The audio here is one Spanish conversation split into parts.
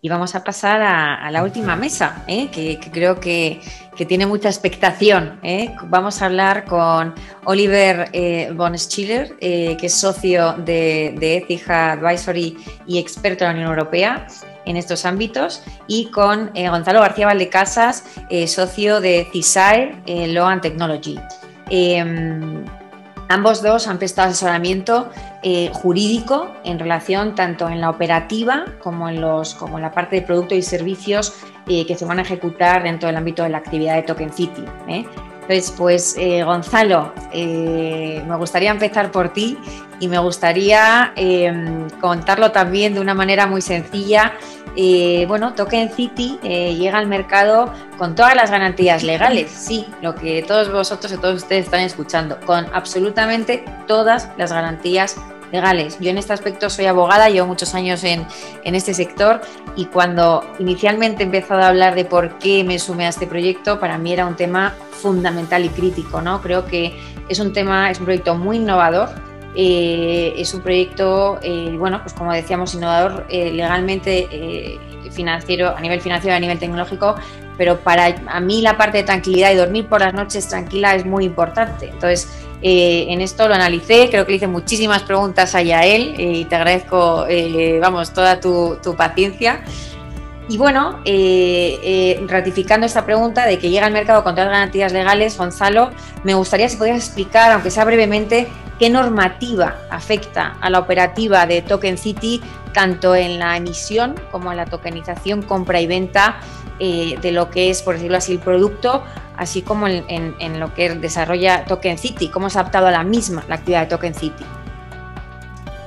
Y vamos a pasar a la última mesa, que creo que tiene mucha expectación. Vamos a hablar con Oliver von Schiller, que es socio de Etihad Advisory y experto en la Unión Europea en estos ámbitos, y con Gonzalo García Valdecasas, socio de CISAE Law and Technology. Ambos dos han prestado asesoramiento jurídico en relación tanto en la operativa como en la parte de productos y servicios que se van a ejecutar dentro del ámbito de la actividad de Token City. Entonces, pues Gonzalo, me gustaría empezar por ti y me gustaría contarlo también de una manera muy sencilla. Bueno, Token City llega al mercado con todas las garantías legales, sí, lo que todos vosotros y todos ustedes están escuchando, con absolutamente todas las garantías legales. Yo en este aspecto soy abogada, llevo muchos años en este sector, y cuando inicialmente he empezado a hablar de por qué me sumé a este proyecto, para mí era un tema fundamental y crítico, ¿no? Creo que es un proyecto muy innovador. Es un proyecto, bueno, pues como decíamos, innovador legalmente, financiero, a nivel financiero, a nivel tecnológico, pero a mí la parte de tranquilidad y dormir por las noches tranquila es muy importante. Entonces, en esto lo analicé, creo que le hice muchísimas preguntas a él y te agradezco, vamos, toda tu paciencia. Y bueno, ratificando esta pregunta de que llega al mercado con todas las garantías legales, Gonzalo, me gustaría si podías explicar, aunque sea brevemente, qué normativa afecta a la operativa de Token City, tanto en la emisión como en la tokenización, compra y venta de lo que es, por decirlo así, el producto, así como en lo que desarrolla Token City, cómo se ha adaptado a la misma la actividad de Token City.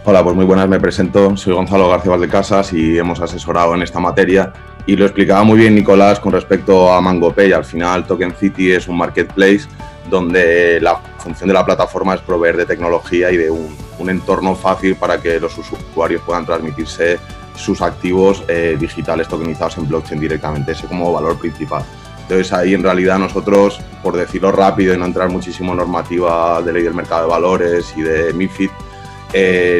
Hola, pues muy buenas, me presento, soy Gonzalo García Valdecasas y hemos asesorado en esta materia, y lo explicaba muy bien Nicolás con respecto a MangoPay. Al final Token City es un marketplace donde la función de la plataforma es proveer de tecnología y de un entorno fácil para que los usuarios puedan transmitirse sus activos digitales tokenizados en blockchain directamente, ese como valor principal. Entonces ahí en realidad nosotros, por decirlo rápido y no entrar muchísimo en normativa de ley del mercado de valores y de MiFID,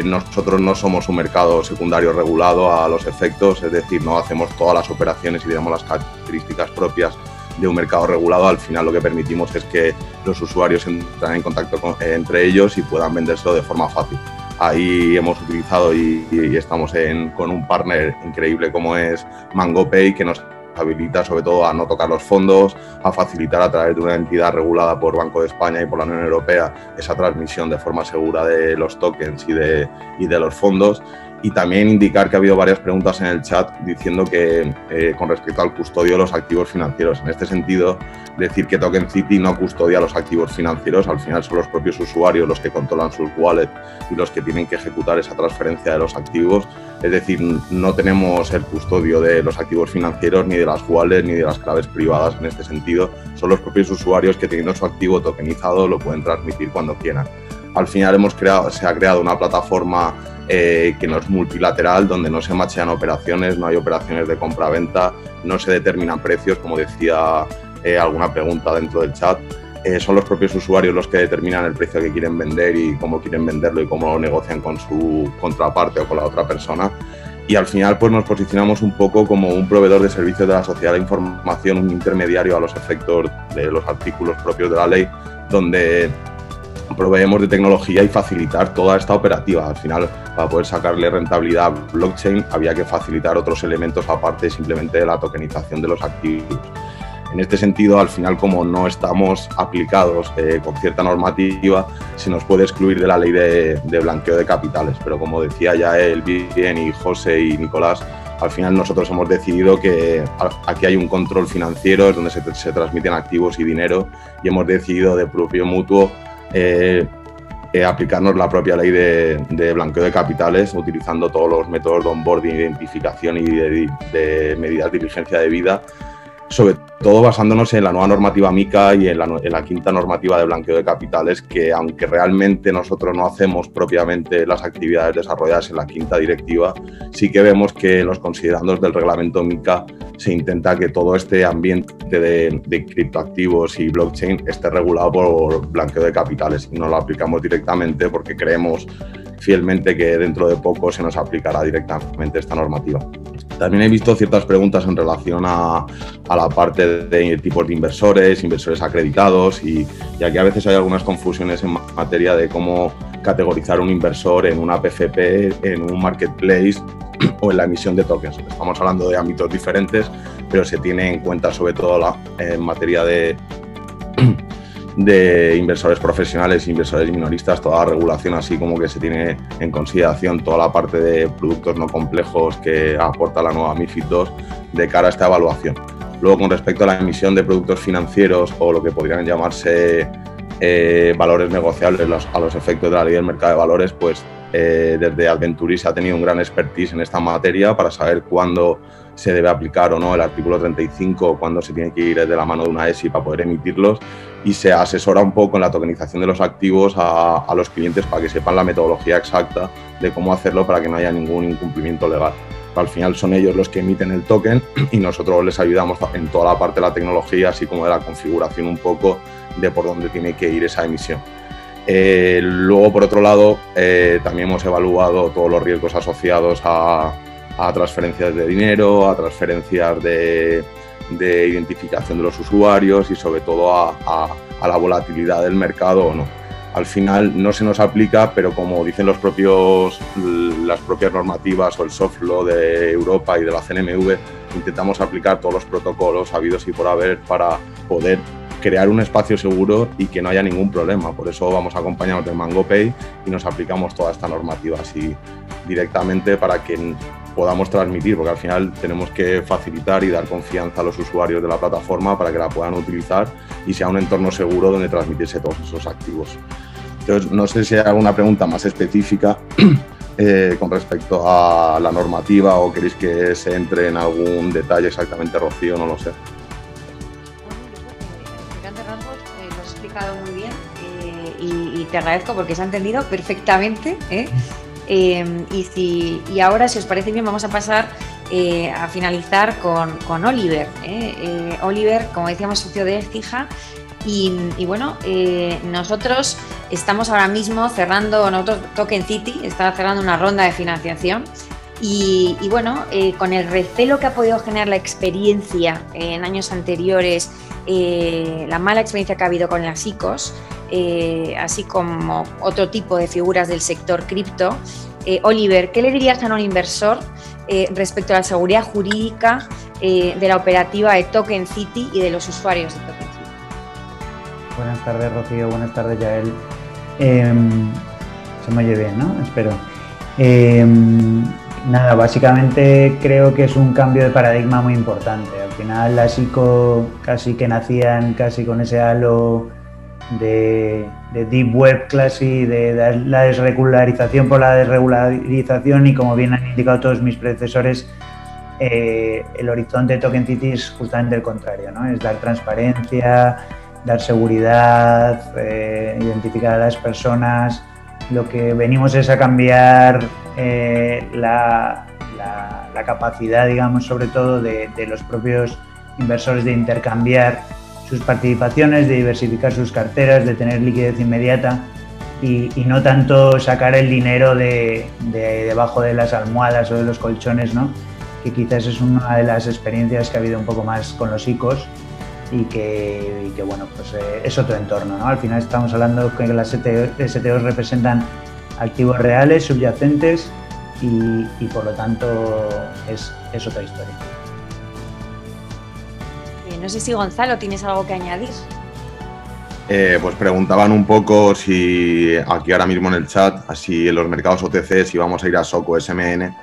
nosotros no somos un mercado secundario regulado a los efectos, es decir, no hacemos todas las operaciones y tenemos las características propias de un mercado regulado. Al final lo que permitimos es que los usuarios entren en contacto entre ellos y puedan vendérselo de forma fácil. Ahí hemos utilizado y estamos con un partner increíble como es MangoPay, que nos habilita sobre todo a no tocar los fondos, a facilitar a través de una entidad regulada por Banco de España y por la Unión Europea esa transmisión de forma segura de los tokens y de los fondos. Y también indicar que ha habido varias preguntas en el chat diciendo que con respecto al custodio de los activos financieros. En este sentido, decir que Token City no custodia los activos financieros, al final son los propios usuarios los que controlan sus wallets y los que tienen que ejecutar esa transferencia de los activos. Es decir, no tenemos el custodio de los activos financieros, ni de las wallets, ni de las claves privadas en este sentido. Son los propios usuarios que, teniendo su activo tokenizado, lo pueden transmitir cuando quieran. Al final se ha creado una plataforma que no es multilateral, donde no se machean operaciones, no hay operaciones de compra-venta, no se determinan precios, como decía alguna pregunta dentro del chat. Son los propios usuarios los que determinan el precio que quieren vender y cómo quieren venderlo y cómo lo negocian con su contraparte o con la otra persona. Y al final pues nos posicionamos un poco como un proveedor de servicios de la sociedad de información, un intermediario a los efectos de los artículos propios de la ley, donde proveemos de tecnología y facilitar toda esta operativa. Al final, para poder sacarle rentabilidad a blockchain, había que facilitar otros elementos aparte simplemente de la tokenización de los activos. En este sentido, al final, como no estamos aplicados con cierta normativa, se nos puede excluir de la ley de blanqueo de capitales. Pero como decía ya él, bien, y José y Nicolás, al final nosotros hemos decidido que aquí hay un control financiero, es donde se transmiten activos y dinero, y hemos decidido de propio mutuo aplicarnos la propia ley de blanqueo de capitales, utilizando todos los métodos de onboarding, identificación y de medidas de diligencia debida, sobre todo basándonos en la nueva normativa MiCA y en la quinta normativa de blanqueo de capitales, que aunque realmente nosotros no hacemos propiamente las actividades desarrolladas en la quinta directiva, sí que vemos que en los considerandos del reglamento MiCA se intenta que todo este ambiente de criptoactivos y blockchain esté regulado por blanqueo de capitales, y no lo aplicamos directamente porque creemos fielmente que dentro de poco se nos aplicará directamente esta normativa. También he visto ciertas preguntas en relación a la parte de tipos de inversores acreditados y aquí a veces hay algunas confusiones en materia de cómo categorizar un inversor en una PFP, en un marketplace o en la emisión de tokens. Estamos hablando de ámbitos diferentes, pero se tiene en cuenta sobre todo en materia de inversores profesionales e inversores minoristas, toda la regulación, así como que se tiene en consideración toda la parte de productos no complejos que aporta la nueva MiFID II de cara a esta evaluación. Luego, con respecto a la emisión de productos financieros o lo que podrían llamarse valores negociables a los efectos de la ley del mercado de valores, pues desde Adventuri se ha tenido un gran expertise en esta materia para saber cuándo se debe aplicar o no el artículo 35 o cuándo se tiene que ir de la mano de una ESI para poder emitirlos, y se asesora un poco en la tokenización de los activos a los clientes para que sepan la metodología exacta de cómo hacerlo para que no haya ningún incumplimiento legal. Al final son ellos los que emiten el token y nosotros les ayudamos en toda la parte de la tecnología, así como de la configuración un poco de por dónde tiene que ir esa emisión. Luego, por otro lado, también hemos evaluado todos los riesgos asociados a transferencias de dinero, a transferencias de identificación de los usuarios y sobre todo a la volatilidad del mercado o no. Al final no se nos aplica, pero como dicen las propias normativas o el soft law de Europa y de la CNMV, intentamos aplicar todos los protocolos habidos y por haber para poder crear un espacio seguro y que no haya ningún problema. Por eso vamos acompañados de MangoPay y nos aplicamos toda esta normativa así directamente para que podamos transmitir, porque al final tenemos que facilitar y dar confianza a los usuarios de la plataforma para que la puedan utilizar y sea un entorno seguro donde transmitirse todos esos activos. Entonces, no sé si hay alguna pregunta más específica con respecto a la normativa o queréis que se entre en algún detalle exactamente, Rocío, no lo sé. En grandes rasgos lo has explicado muy bien y te agradezco porque se ha entendido perfectamente. Y ahora, si os parece bien, vamos a pasar a finalizar con Oliver. Oliver, como decíamos, socio de Écija. Y bueno, nosotros estamos ahora mismo cerrando, Token City está cerrando una ronda de financiación y bueno, con el recelo que ha podido generar la experiencia en años anteriores, la mala experiencia que ha habido con las ICOs, así como otro tipo de figuras del sector cripto, Oliver, ¿qué le dirías a un inversor respecto a la seguridad jurídica de la operativa de Token City y de los usuarios de Token City? Buenas tardes, Rocío. Buenas tardes, Yael. Se me oye bien, ¿no? Espero. Nada, básicamente creo que es un cambio de paradigma muy importante. Al final las ICO casi que nacían casi con ese halo de Deep Web casi, de la desregularización por la desregularización y, como bien han indicado todos mis predecesores, el horizonte de Token City es justamente el contrario, ¿no? Es dar transparencia, dar seguridad, identificar a las personas. Lo que venimos es a cambiar la capacidad, digamos, sobre todo de los propios inversores de intercambiar sus participaciones, de diversificar sus carteras, de tener liquidez inmediata y no tanto sacar el dinero de debajo de las almohadas o de los colchones, ¿no? Que quizás es una de las experiencias que ha habido un poco más con los ICOs. Y que bueno, pues es otro entorno, ¿no? Al final estamos hablando que las STOs representan activos reales, subyacentes y por lo tanto es otra historia. No sé si, Gonzalo, ¿tienes algo que añadir? Pues preguntaban un poco si aquí ahora mismo en el chat, así en los mercados OTC, si vamos a ir a SOC o SMN.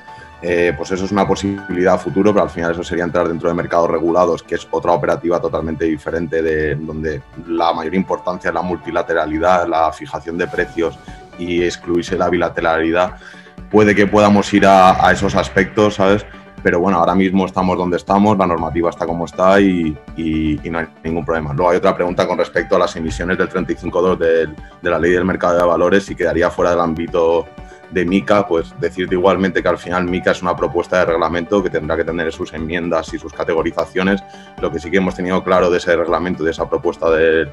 Pues eso es una posibilidad a futuro, pero al final eso sería entrar dentro de mercados regulados, que es otra operativa totalmente diferente, donde la mayor importancia es la multilateralidad, la fijación de precios y excluirse la bilateralidad. Puede que podamos ir a esos aspectos, ¿sabes? Pero bueno, ahora mismo estamos donde estamos, la normativa está como está y no hay ningún problema. Luego hay otra pregunta con respecto a las emisiones del 35.2 de la Ley del Mercado de Valores, si quedaría fuera del ámbito de MiCA. Pues decirte igualmente que al final MiCA es una propuesta de reglamento que tendrá que tener sus enmiendas y sus categorizaciones. Lo que sí que hemos tenido claro de ese reglamento, de esa propuesta de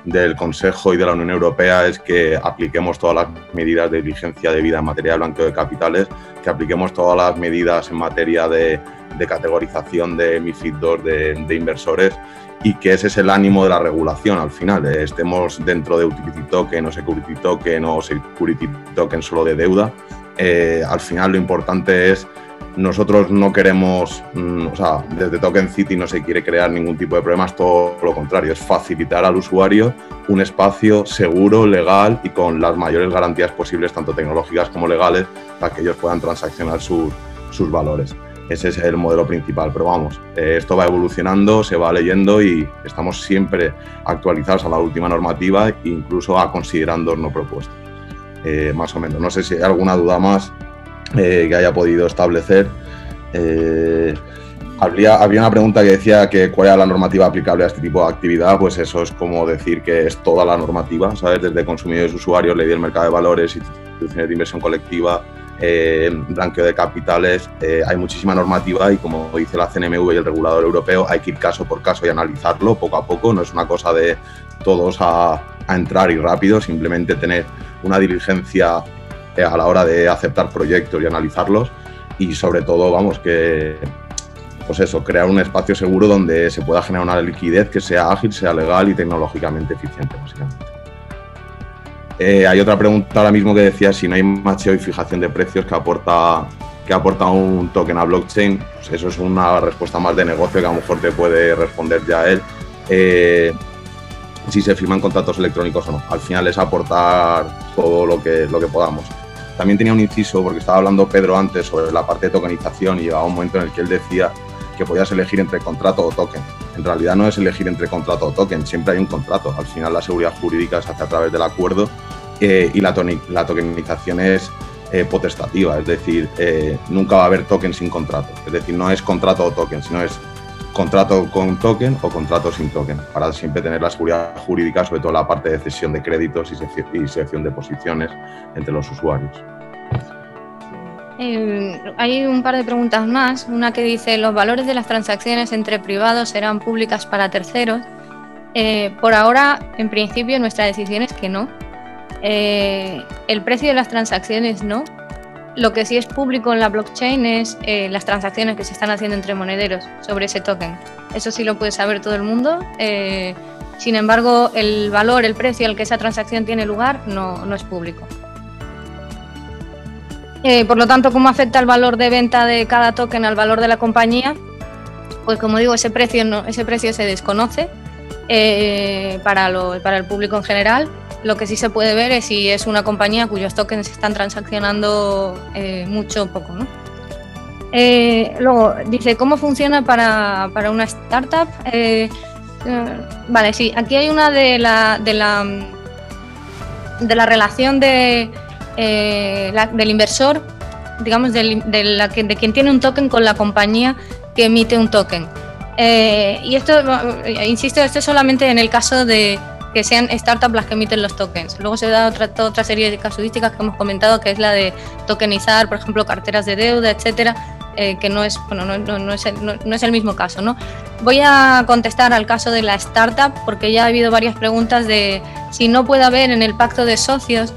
del Consejo y de la Unión Europea es que apliquemos todas las medidas de diligencia debida en materia de blanqueo de capitales, que apliquemos todas las medidas en materia de categorización de MiFID II de inversores, y que ese es el ánimo de la regulación al final. Estemos dentro de Utility Token o Security Token o Security Token solo de deuda. Al final lo importante es, nosotros no queremos, o sea, desde Token City no se quiere crear ningún tipo de problemas, todo lo contrario, es facilitar al usuario un espacio seguro, legal y con las mayores garantías posibles, tanto tecnológicas como legales, para que ellos puedan transaccionar sus valores. Ese es el modelo principal, pero vamos, esto va evolucionando, se va leyendo y estamos siempre actualizados a la última normativa e incluso a considerando no propuestas, más o menos. No sé si hay alguna duda más que haya podido establecer. Había una pregunta que decía que cuál era la normativa aplicable a este tipo de actividad. Pues eso es como decir que es toda la normativa, ¿sabes? Desde consumidores, usuarios, ley del mercado de valores, instituciones de inversión colectiva, blanqueo de capitales, hay muchísima normativa y, como dice la CNMV y el regulador europeo, hay que ir caso por caso y analizarlo poco a poco. No es una cosa de todos a entrar y rápido, simplemente tener una diligencia a la hora de aceptar proyectos y analizarlos, y sobre todo, vamos, que pues eso, crear un espacio seguro donde se pueda generar una liquidez que sea ágil, sea legal y tecnológicamente eficiente, básicamente. Hay otra pregunta ahora mismo que decía si no hay macheo y fijación de precios que aporta un token a blockchain. Pues eso es una respuesta más de negocio que a lo mejor te puede responder ya él. Si se firman contratos electrónicos o no. Al final es aportar todo lo que podamos. También tenía un inciso, porque estaba hablando Pedro antes sobre la parte de tokenización, y llegaba un momento en el que él decía que podías elegir entre contrato o token. En realidad no es elegir entre contrato o token, siempre hay un contrato. Al final la seguridad jurídica se hace a través del acuerdo, y la tokenización es potestativa, es decir, nunca va a haber token sin contrato. Es decir, no es contrato o token, sino es contrato con token o contrato sin token, para siempre tener la seguridad jurídica, sobre todo la parte de cesión de créditos y sección de posiciones entre los usuarios. Hay un par de preguntas más. Una que dice: ¿los valores de las transacciones entre privados serán públicas para terceros? Por ahora, en principio, nuestra decisión es que no. El precio de las transacciones no. Lo que sí es público en la blockchain es las transacciones que se están haciendo entre monederos sobre ese token. Eso sí lo puede saber todo el mundo. Sin embargo, el valor, el precio al que esa transacción tiene lugar no es público. Por lo tanto, ¿cómo afecta el valor de venta de cada token al valor de la compañía? Pues como digo, ese precio se desconoce para el público en general. Lo que sí se puede ver es si es una compañía cuyos tokens se están transaccionando mucho o poco, ¿no? Luego dice: ¿cómo funciona para una startup? Vale, sí, aquí hay una de la relación del inversor, digamos, de quien tiene un token con la compañía que emite un token. Y esto, insisto, esto es solamente en el caso de que sean startups las que emiten los tokens. Luego se da otra serie de casuísticas que hemos comentado, que es la de tokenizar, por ejemplo, carteras de deuda, etcétera, que no es el mismo caso, ¿no? Voy a contestar al caso de la startup, porque ya ha habido varias preguntas de si no puede haber en el pacto de socios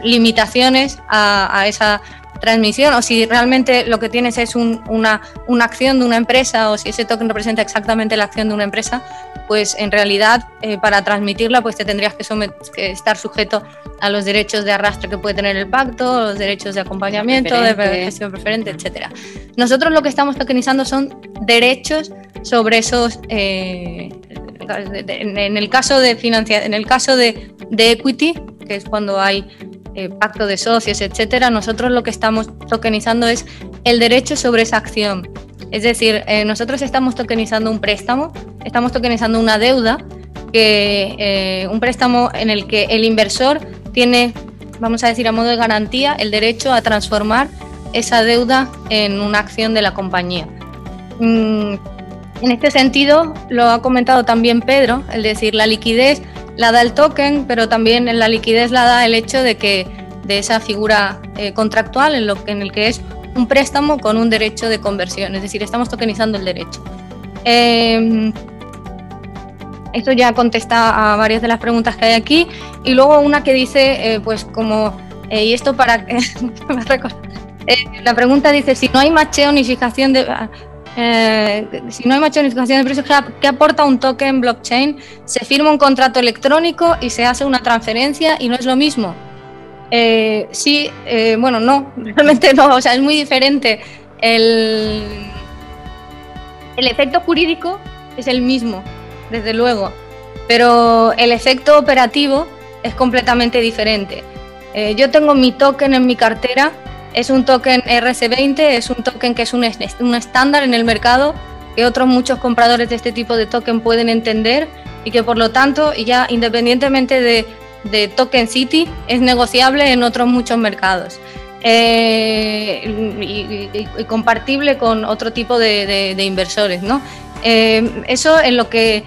limitaciones a esa transmisión, o si realmente lo que tienes es una acción de una empresa, o si ese token representa exactamente la acción de una empresa. Pues en realidad para transmitirla pues te tendrías que estar sujeto a los derechos de arrastre que puede tener el pacto, los derechos de acompañamiento, de gestión preferente, etcétera. Nosotros lo que estamos tokenizando son derechos sobre esos, en el caso de equity, que es cuando hay pacto de socios, etcétera, nosotros lo que estamos tokenizando es el derecho sobre esa acción. Es decir, nosotros estamos tokenizando un préstamo, estamos tokenizando una deuda, un préstamo en el que el inversor tiene, vamos a decir, a modo de garantía, el derecho a transformar esa deuda en una acción de la compañía. En este sentido, lo ha comentado también Pedro, es decir, la liquidez la da el token, pero también en la liquidez la da el hecho de esa figura contractual en el que es un préstamo con un derecho de conversión, es decir, estamos tokenizando el derecho. En Esto ya contesta a varias de las preguntas que hay aquí. Y luego una que dice, pues como, y esto para... la pregunta dice, si no hay macheo ni fijación de... si no hay macheo ni fijación de precios, ¿qué aporta un token blockchain? Se firma un contrato electrónico y se hace una transferencia y no es lo mismo. Sí, bueno, no, realmente no, o sea, es muy diferente. El efecto jurídico es el mismo, desde luego, pero el efecto operativo es completamente diferente. Yo tengo mi token en mi cartera, es un token RC20, es un token que es un estándar en el mercado, que otros muchos compradores de este tipo de token pueden entender y que por lo tanto, ya independientemente de Token City, es negociable en otros muchos mercados. Y compartible con otro tipo de inversores, ¿no? Eso en lo que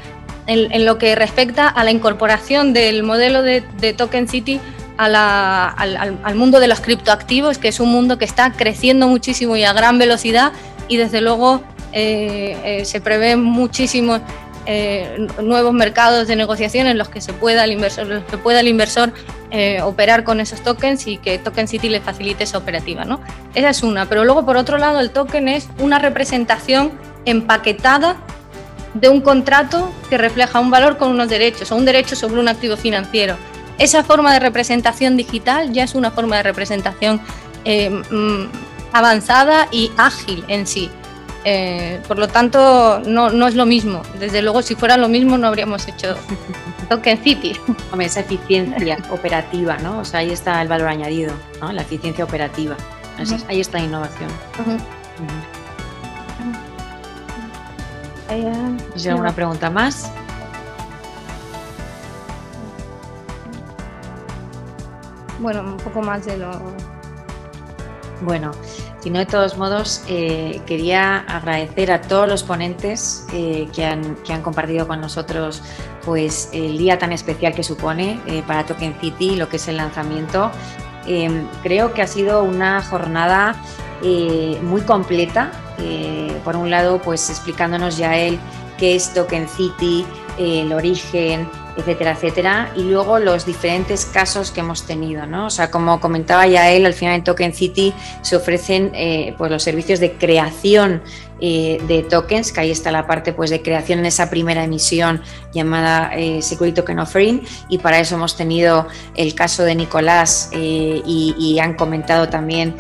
respecta a la incorporación del modelo de Token City al mundo de los criptoactivos, que es un mundo que está creciendo muchísimo y a gran velocidad, y desde luego se prevén muchísimos nuevos mercados de negociación en los que pueda el inversor operar con esos tokens y que Token City le facilite esa operativa, ¿no? Esa es una, pero luego por otro lado el token es una representación empaquetada de un contrato que refleja un valor con unos derechos o un derecho sobre un activo financiero. Esa forma de representación digital ya es una forma de representación avanzada y ágil en sí. Por lo tanto, no es lo mismo. Desde luego, si fuera lo mismo, no habríamos hecho Token City. Hombre, esa eficiencia operativa, ¿no? O sea, ahí está el valor añadido, ¿no? La eficiencia operativa. Ahí está la innovación. ¿No sé, alguna pregunta más? Bueno, un poco más de lo... Bueno, si no, de todos modos, quería agradecer a todos los ponentes que han compartido con nosotros pues, el día tan especial que supone para Token City, lo que es el lanzamiento. Creo que ha sido una jornada muy completa. Por un lado, pues explicándonos Yael qué es Token City, el origen, etcétera, etcétera, y luego los diferentes casos que hemos tenido, ¿no? O sea, como comentaba Yael, al final en Token City se ofrecen pues los servicios de creación de tokens, que ahí está la parte pues de creación en esa primera emisión llamada Security Token Offering, y para eso hemos tenido el caso de Nicolás y han comentado también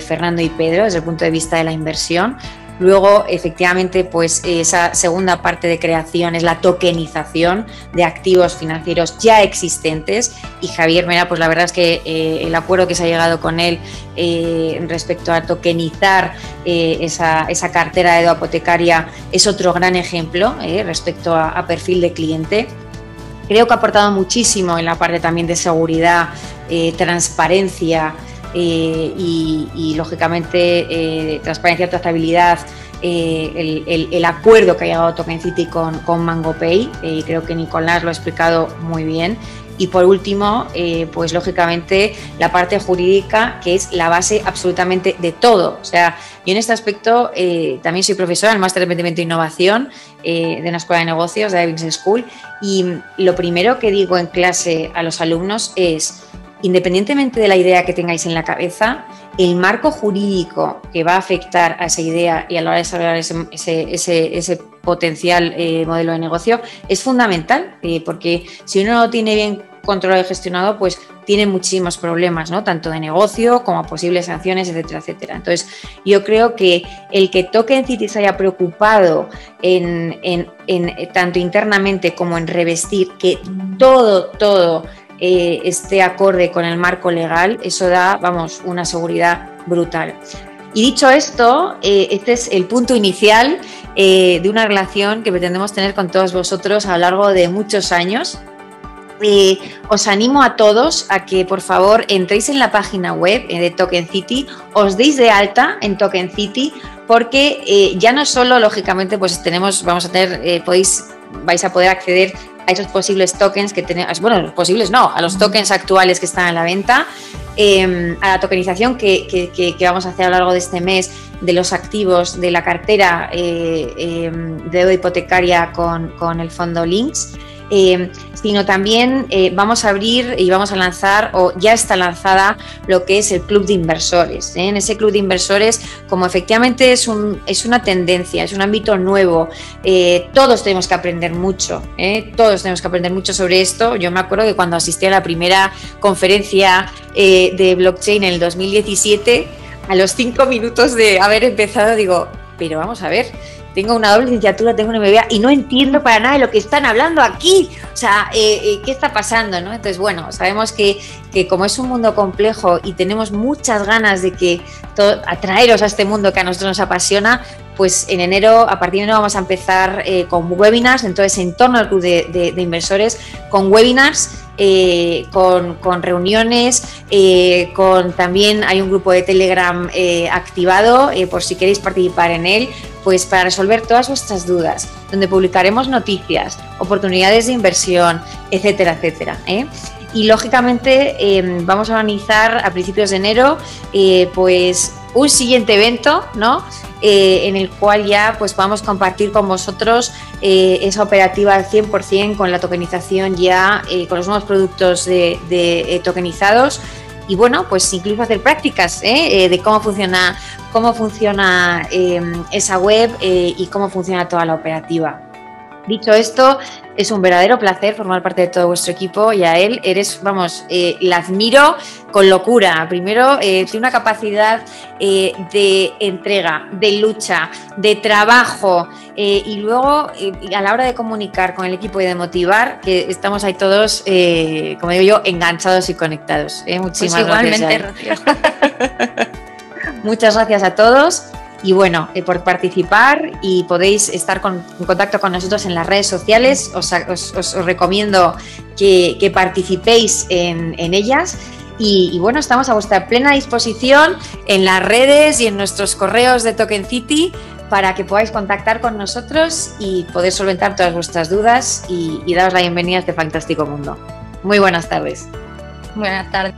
Fernando y Pedro desde el punto de vista de la inversión. Luego, efectivamente, pues esa segunda parte de creación es la tokenización de activos financieros ya existentes, y Javier Mera, pues la verdad es que el acuerdo que se ha llegado con él respecto a tokenizar esa cartera de deuda hipotecaria es otro gran ejemplo respecto a perfil de cliente. Creo que ha aportado muchísimo en la parte también de seguridad, transparencia, y lógicamente transparencia, trazabilidad, el acuerdo que ha llegado Token City con MangoPay, y creo que Nicolás lo ha explicado muy bien. Y por último, pues lógicamente la parte jurídica, que es la base absolutamente de todo. O sea, yo en este aspecto también soy profesora en el Máster de Emprendimiento e Innovación de una escuela de negocios, de Business School, y lo primero que digo en clase a los alumnos es: independientemente de la idea que tengáis en la cabeza, el marco jurídico que va a afectar a esa idea y a la hora de desarrollar ese potencial modelo de negocio es fundamental, porque si uno no lo tiene bien controlado y gestionado, pues tiene muchísimos problemas, ¿no? Tanto de negocio como posibles sanciones, etcétera, etcétera. Entonces, yo creo que el que Token City se haya preocupado en tanto internamente como en revestir que todo esté acorde con el marco legal, eso da, vamos, una seguridad brutal. Y dicho esto, este es el punto inicial de una relación que pretendemos tener con todos vosotros a lo largo de muchos años. Os animo a todos a que por favor entréis en la página web de Token City, os deis de alta en Token City, porque ya no solo, lógicamente, pues vais a poder acceder a esos posibles tokens que tenemos, bueno, los posibles no, a los tokens actuales que están a la venta, a la tokenización que vamos a hacer a lo largo de este mes de los activos de la cartera de deuda hipotecaria con el fondo Lynx, sino también vamos a abrir y vamos a lanzar, o ya está lanzada, lo que es el club de inversores. En ese club de inversores, como efectivamente es una tendencia, es un ámbito nuevo, todos tenemos que aprender mucho, todos tenemos que aprender mucho sobre esto. Yo me acuerdo que cuando asistí a la primera conferencia de blockchain en el 2017, a los 5 minutos de haber empezado digo, pero vamos a ver, tengo una doble licenciatura, tengo una MBA y no entiendo para nada de lo que están hablando aquí. O sea, ¿qué está pasando, no? Entonces, bueno, sabemos que como es un mundo complejo y tenemos muchas ganas de atraeros a este mundo que a nosotros nos apasiona, pues en enero, a partir de enero vamos a empezar con webinars, entonces en torno al club de inversores, con webinars, con reuniones, también hay un grupo de Telegram activado, por si queréis participar en él, pues para resolver todas vuestras dudas, donde publicaremos noticias, oportunidades de inversión, etcétera, etcétera. Y lógicamente vamos a organizar a principios de enero pues un siguiente evento, ¿no? En el cual ya pues podamos compartir con vosotros esa operativa al 100% con la tokenización ya, con los nuevos productos de tokenizados. Y bueno, pues incluso hacer prácticas de cómo funciona esa web y cómo funciona toda la operativa. Dicho esto, es un verdadero placer formar parte de todo vuestro equipo y a él la admiro con locura. Primero, tiene una capacidad de entrega, de lucha, de trabajo y luego a la hora de comunicar con el equipo y de motivar, que estamos ahí todos, como digo yo, enganchados y conectados. Muchísimas pues igualmente, gracias. Rocío. Muchas gracias a todos. Y bueno, por participar, y podéis estar en contacto con nosotros en las redes sociales. Os recomiendo que participéis en ellas. Y bueno, estamos a vuestra plena disposición en las redes y en nuestros correos de Token City para que podáis contactar con nosotros y poder solventar todas vuestras dudas y daros la bienvenida a este fantástico mundo. Muy buenas tardes. Buenas tardes.